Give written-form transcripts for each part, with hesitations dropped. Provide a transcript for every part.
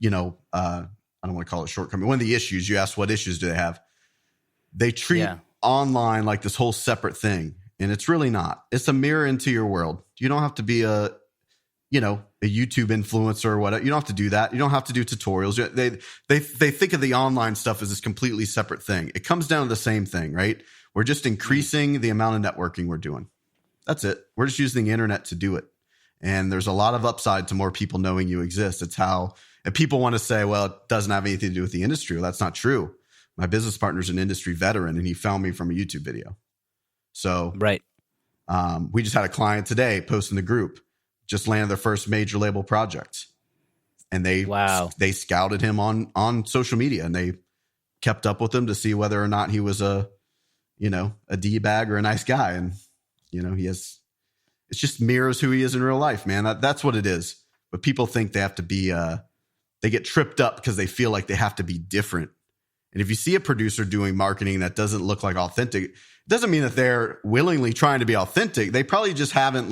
I don't want to call it shortcoming. One of the issues you asked, what issues do they have? They treat online like this whole separate thing, and it's really not. It's a mirror into your world. You don't have to be a YouTube influencer or whatever. You don't have to do that. You don't have to do tutorials. They think of the online stuff as this completely separate thing. It comes down to the same thing, right? We're just increasing the amount of networking we're doing. That's it. We're just using the internet to do it. And there's a lot of upside to more people knowing you exist. It's how, and people want to say, well, it doesn't have anything to do with the industry. Well, that's not true. My business partner's an industry veteran, and he found me from a YouTube video. So right. We just had a client today post in the group, just landed their first major label project. And they scouted him on social media, and they kept up with him to see whether or not he was a D-bag or a nice guy. And, it's just mirrors who he is in real life, man. That's what it is. But people think they have to be, they get tripped up because they feel like they have to be different. And if you see a producer doing marketing that doesn't look like authentic, it doesn't mean that they're willingly trying to be authentic. They probably just haven't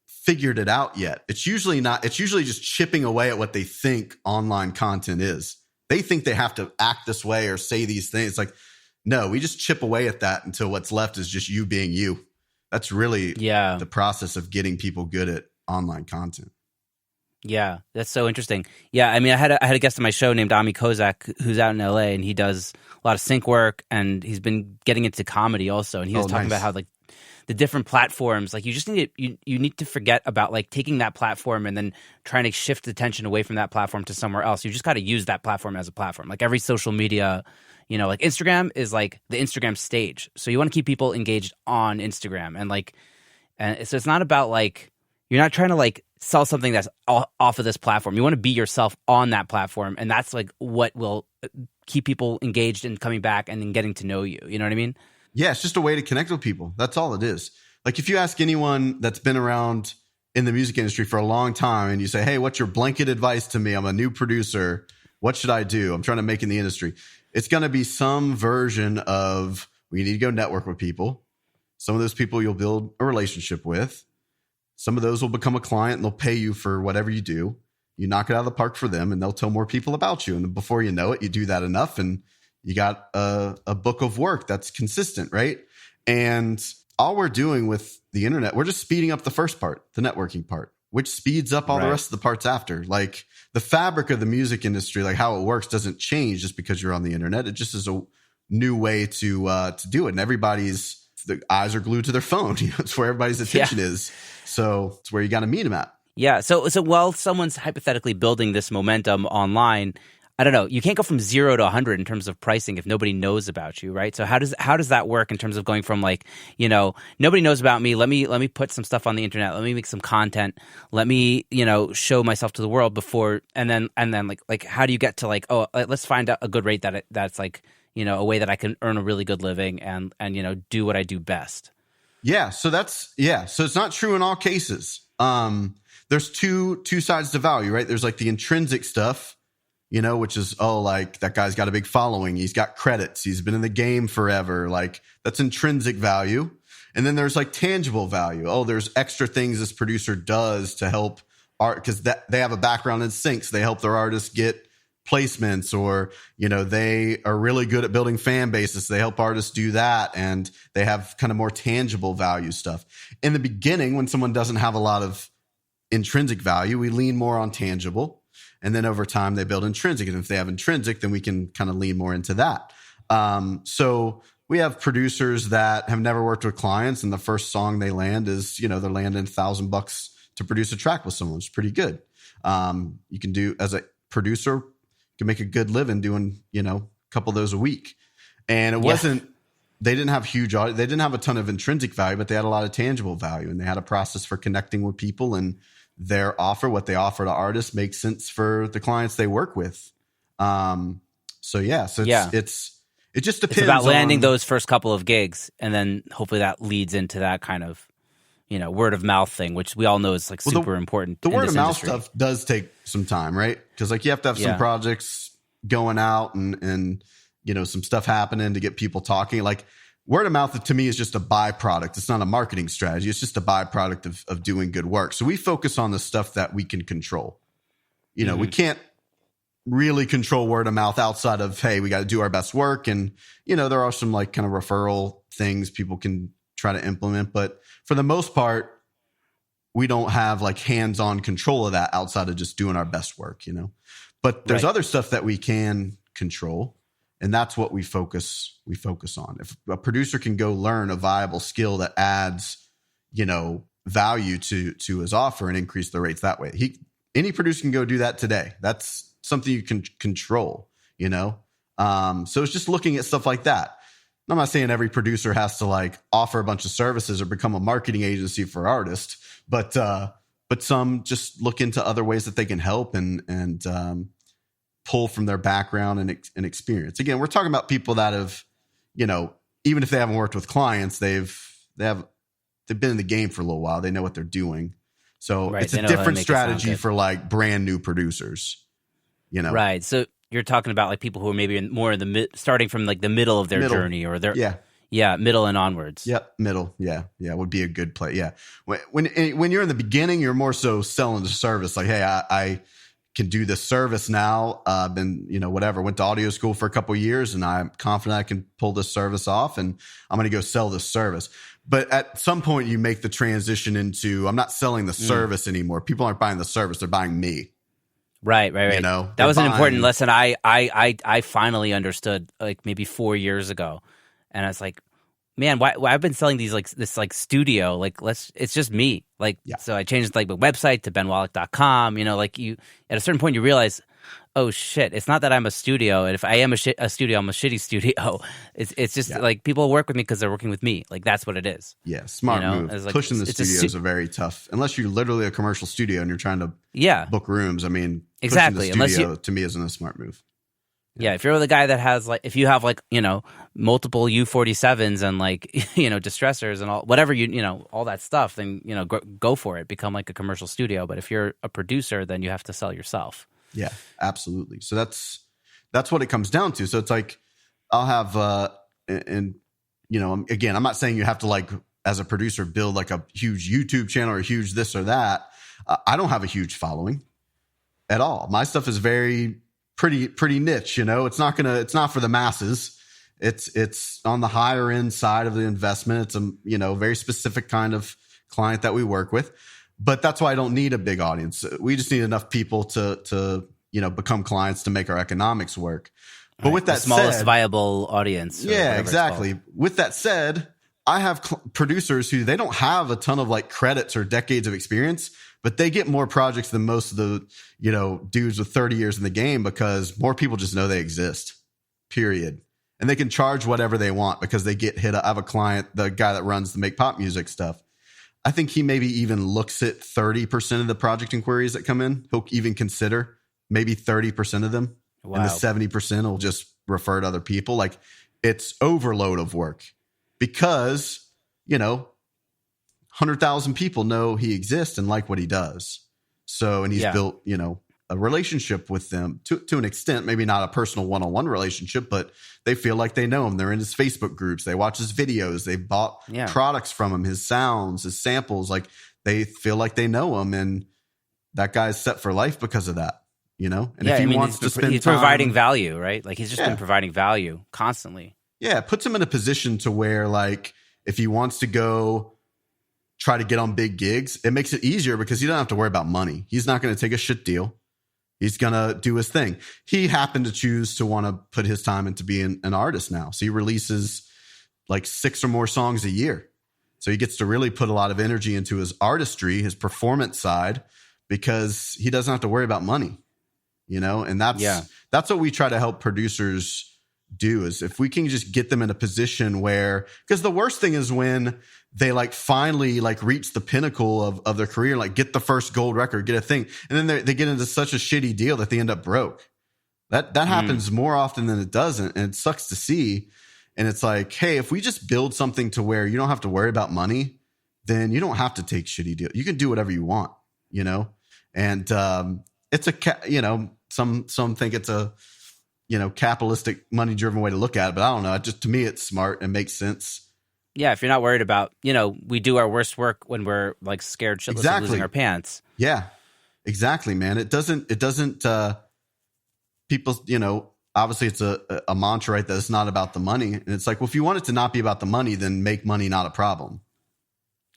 figured it out yet. It's usually not. It's usually just chipping away at what they think online content is. They think they have to act this way or say these things. It's like, no, we just chip away at that until what's left is just you being you. That's really the process of getting people good at online content. Yeah, that's so interesting. Yeah, I mean, I had a guest on my show named Ami Kozak, who's out in LA, and he does a lot of sync work, and he's been getting into comedy also. And he was talking about how the different platforms, you just need you need to forget about taking that platform and then trying to shift attention away from that platform to somewhere else. You just got to use that platform as a platform. Like every social media, Instagram is the Instagram stage. So you want to keep people engaged on Instagram, and so it's not about you're not trying to sell something that's off of this platform. You want to be yourself on that platform, and that's what will keep people engaged and coming back and then getting to know you. You know what I mean? Yeah, it's just a way to connect with people. That's all it is. If you ask anyone that's been around in the music industry for a long time and you say, hey, what's your blanket advice to me? I'm a new producer. What should I do? I'm trying to make in the industry. It's going to be some version of, we need to go network with people. Some of those people you'll build a relationship with. Some of those will become a client and they'll pay you for whatever you do. You knock it out of the park for them and they'll tell more people about you. And before you know it, you do that enough and you got a book of work that's consistent, right? And all we're doing with the internet, we're just speeding up the first part, the networking part, which speeds up all the rest of the parts after. The fabric of the music industry, how it works doesn't change just because you're on the internet. It just is a new way to do it. And the eyes are glued to their phone. It's where everybody's attention is. So it's where you got to meet them at. Yeah. So while someone's hypothetically building this momentum online, I don't know, you can't go from 0 to 100 in terms of pricing if nobody knows about you, right? So how does that work in terms of going from nobody knows about me, let me put some stuff on the internet, let me make some content, let me, show myself to the world before, and then how do you get to let's find out a good rate that's a way that I can earn a really good living and do what I do best. Yeah. So so it's not true in all cases. There's two sides to value, right? There's the intrinsic stuff, which is, that guy's got a big following. He's got credits. He's been in the game forever. That's intrinsic value. And then there's tangible value. Oh, there's extra things this producer does to help art because they have a background in syncs. They help their artists get placements or, they are really good at building fan bases. They help artists do that. And they have kind of more tangible value stuff. In the beginning, when someone doesn't have a lot of intrinsic value, we lean more on tangible. And then over time, they build intrinsic. And if they have intrinsic, then we can kind of lean more into that. So we have producers that have never worked with clients. And the first song they land is, they're landing $1,000 to produce a track with someone. It's pretty good. You can do, as a producer, you can make a good living doing, a couple of those a week. And it wasn't, they didn't have they didn't have a ton of intrinsic value, but they had a lot of tangible value. And they had a process for connecting with people, and their offer, what they offer to artists, makes sense for the clients they work with. It just depends. It's about landing those first couple of gigs, and then hopefully that leads into that kind of, word of mouth thing, which we all know is super important. The word of mouth stuff does take some time, right? Because you have to have some projects going out and some stuff happening to get people talking. Word of mouth to me is just a byproduct. It's not a marketing strategy. It's just a byproduct of doing good work. So we focus on the stuff that we can control. you know, we can't really control word of mouth outside of, hey, we got to do our best work. And, you know, there are some like kind of referral things people can try to implement. But for the most part, we don't have like hands-on control of that outside of just doing our best work, you know. But there's other stuff that we can control, and that's what we focus on. If a producer can go learn a viable skill that adds, you know, value to his offer and increase the rates that way, any producer can go do that today. That's something you can control, you know. So it's just looking at stuff like that. I'm not saying every producer has to like offer a bunch of services or become a marketing agency for artists, but some just look into other ways that they can help and pull from their background and experience. Again, we're talking about people that have, you know, even if they haven't worked with clients, they've been in the game for a little while. They know what they're doing. So it's a different strategy for like brand new producers, you know? Right. So you're talking about like people who are maybe more in the starting from like the middle of their journey or their middle and onwards. Yep, middle. Yeah, would be a good play. Yeah, when you're in the beginning, you're more so selling the service. Like, hey, I can do this service now. Been, you know, whatever. Went to audio school for a couple of years, and I'm confident I can pull this service off, and I'm going to go sell this service. But at some point, you make the transition into I'm not selling the service anymore. People aren't buying the service; they're buying me. Right. You know, that was an important lesson. I finally understood like maybe 4 years ago, and I was like, man, why I've been selling these like this like studio, like it's just me. Like, so I changed like my website to benwallach.com, you know, like you, at a certain point you realize, oh shit, it's not that I'm a studio. And if I am a studio, I'm a shitty studio. It's just like people work with me because they're working with me. Like that's what it is. Yeah. Smart move. Like, pushing the studios are very tough unless you're literally a commercial studio and you're trying to book rooms. I mean, exactly. Pushing the studio to me isn't a smart move. Yeah, if you're the guy that has like, if you have like, you know, multiple U47s and like, you know, distressors and all, whatever you know, all that stuff, then, you know, go for it. Become like a commercial studio. But if you're a producer, then you have to sell yourself. Yeah, absolutely. So that's what it comes down to. So it's like, I'll have, and you know, again, I'm not saying you have to like, as a producer, build like a huge YouTube channel or huge this or that. I don't have a huge following at all. My stuff is pretty niche, you know. It's not for the masses. It's on the higher end side of the investment. It's a, you know, very specific kind of client that we work with. But that's why I don't need a big audience. We just need enough people to you know, become clients to make our economics work. But with that the smallest said, viable audience. Yeah, exactly. With that said, I have producers who they don't have a ton of like credits or decades of experience, but they get more projects than most of the, you know, dudes with 30 years in the game because more people just know they exist, period. And they can charge whatever they want because they get hit. I have a client, the guy that runs the Make Pop Music stuff. I think he maybe even looks at 30% of the project inquiries that come in. He'll even consider maybe 30% of them. Wow. And the 70% will just refer to other people. Like it's overload of work because, you know, 100,000 people know he exists and like what he does. So, and he's built, you know, a relationship with them to an extent, maybe not a personal one-on-one relationship, but they feel like they know him. They're in his Facebook groups. They watch his videos. They bought products from him, his sounds, his samples. Like they feel like they know him. And that guy's set for life because of that, you know? And if he wants to spend he's providing value, right? Like he's just been providing value constantly. Yeah. It puts him in a position to where like, if he wants to go try to get on big gigs, it makes it easier because he doesn't have to worry about money. He's not going to take a shit deal. He's going to do his thing. He happened to choose to want to put his time into being an artist now. So he releases like 6 or more songs a year. So he gets to really put a lot of energy into his artistry, his performance side, because he doesn't have to worry about money, you know? And that's what we try to help producers do is if we can just get them in a position where, because the worst thing is when they like finally like reach the pinnacle of their career, like get the first gold record, get a thing. And then they get into such a shitty deal that they end up broke. That happens more often than it doesn't. And it sucks to see. And it's like, hey, if we just build something to where you don't have to worry about money, then you don't have to take shitty deals. You can do whatever you want, you know? And, it's you know, some think it's a, you know, capitalistic money driven way to look at it, but I don't know. Just to me, it's smart and makes sense. Yeah, if you're not worried about, you know, we do our worst work when we're like scared shitless of losing our pants. Yeah. Exactly, man. It doesn't, people, obviously it's a mantra, right? That it's not about the money. And it's like, well, if you want it to not be about the money, then make money not a problem.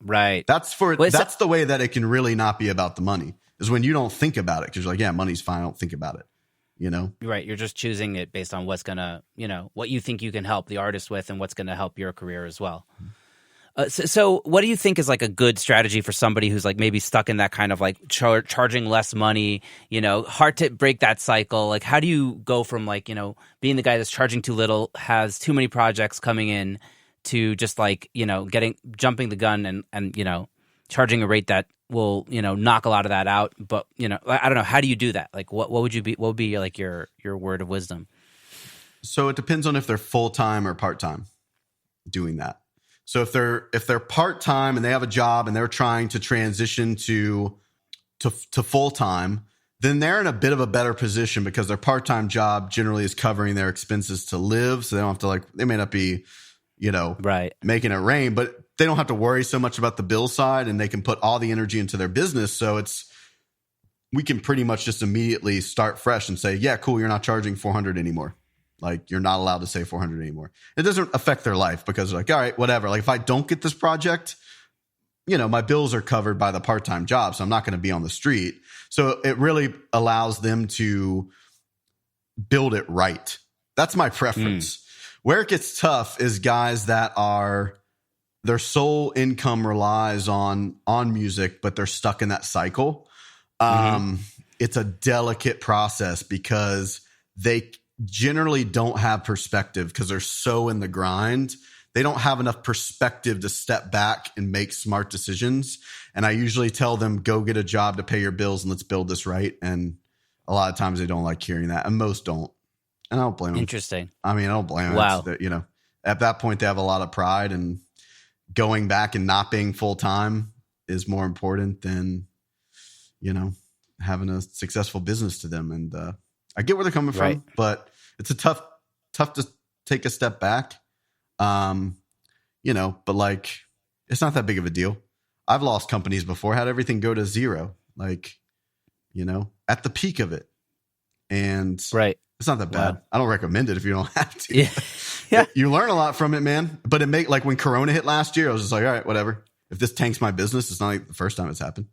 Right. That's the way that it can really not be about the money, is when you don't think about it. 'Cause you're like, yeah, money's fine. I don't think about it. Right. You're just choosing it based on what's going to, what you think you can help the artist with and what's going to help your career as well. So what do you think is like a good strategy for somebody who's like maybe stuck in that kind of like charging less money, hard to break that cycle? Like, how do you go from like, being the guy that's charging too little, has too many projects coming in, to just like, jumping the gun and charging a rate that will, knock a lot of that out. But, I don't know. How do you do that? Like, what would be like your word of wisdom? So it depends on if they're full-time or part-time doing that. So if they're part-time and they have a job and they're trying to transition to full-time, then they're in a bit of a better position, because their part-time job generally is covering their expenses to live. So they don't have to they may not be, right, making it rain, but they don't have to worry so much about the bill side, and they can put all the energy into their business. So we can pretty much just immediately start fresh and say, yeah, cool, you're not charging $400 anymore. Like, you're not allowed to say $400 anymore. It doesn't affect their life, because they're like, all right, whatever. Like, if I don't get this project, my bills are covered by the part-time job, so I'm not going to be on the street. So it really allows them to build it right. That's my preference. Where it gets tough is guys that their sole income relies on music, but they're stuck in that cycle. It's a delicate process, because they generally don't have perspective, because they're so in the grind. They don't have enough perspective to step back and make smart decisions. And I usually tell them, go get a job to pay your bills and let's build this right. And a lot of times they don't like hearing that, and most don't. And I don't blame them. Interesting. I mean, I don't blame them. Wow. At that point, they have a lot of pride, and going back and not being full-time is more important than, having a successful business to them. And I get where they're coming from, but it's a tough to take a step back. But like, it's not that big of a deal. I've lost companies before, had everything go to zero, like, at the peak of it. And it's not that bad. Wow. I don't recommend it if you don't have to. Yeah. You learn a lot from it, man. But like when Corona hit last year, I was just like, all right, whatever. If this tanks my business, it's not like the first time it's happened.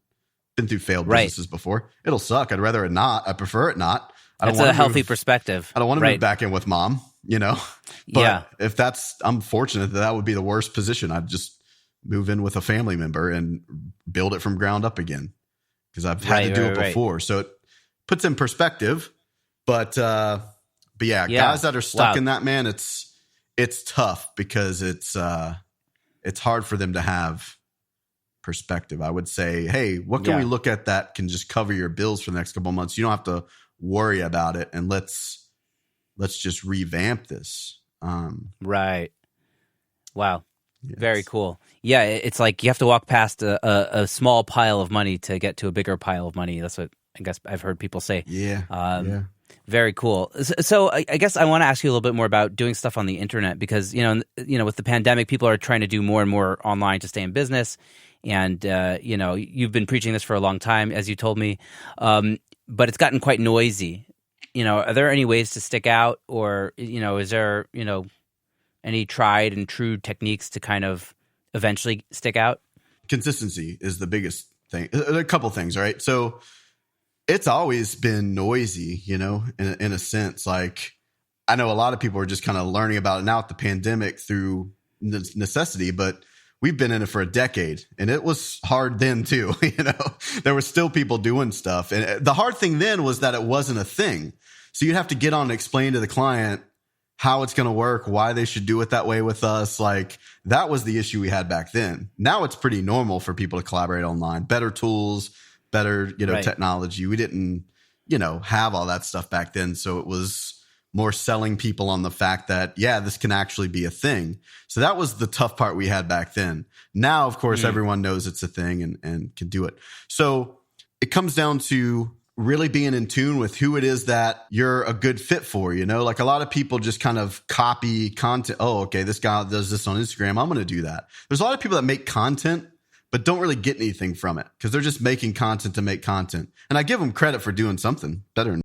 Been through failed businesses before. It'll suck. I'd rather it not. I prefer it not. That's a healthy perspective. I don't want to move back in with mom, But if I'm fortunate that would be the worst position. I'd just move in with a family member and build it from ground up again, because I've had to do it before. So it puts in perspective. But yeah, guys that are stuck in that, man, it's tough, because it's hard for them to have perspective. I would say, hey, what can we look at that can just cover your bills for the next couple of months? You don't have to worry about it, and let's just revamp this. Right. Wow. Yes. Very cool. Yeah, it's like you have to walk past a small pile of money to get to a bigger pile of money. That's what I guess I've heard people say. Yeah. Very cool. So I guess I want to ask you a little bit more about doing stuff on the internet, because with the pandemic, people are trying to do more and more online to stay in business. And you've been preaching this for a long time, as you told me, but it's gotten quite noisy. Are there any ways to stick out, or is there any tried and true techniques to kind of eventually stick out? Consistency is the biggest thing. A couple things, right? So it's always been noisy, in a sense. Like, I know a lot of people are just kind of learning about it now with the pandemic through necessity, but we've been in it for a decade, and it was hard then too. There were still people doing stuff. And the hard thing then was that it wasn't a thing. So you'd have to get on and explain to the client how it's going to work, why they should do it that way with us. Like, that was the issue we had back then. Now it's pretty normal for people to collaborate online, better tools, better, technology. We didn't, have all that stuff back then. So it was more selling people on the fact that, this can actually be a thing. So that was the tough part we had back then. Now, of course, everyone knows it's a thing and can do it. So it comes down to really being in tune with who it is that you're a good fit for. Like, a lot of people just kind of copy content. Oh, okay, this guy does this on Instagram, I'm going to do that. There's a lot of people that make content, but don't really get anything from it because they're just making content to make content. And I give them credit for doing something better.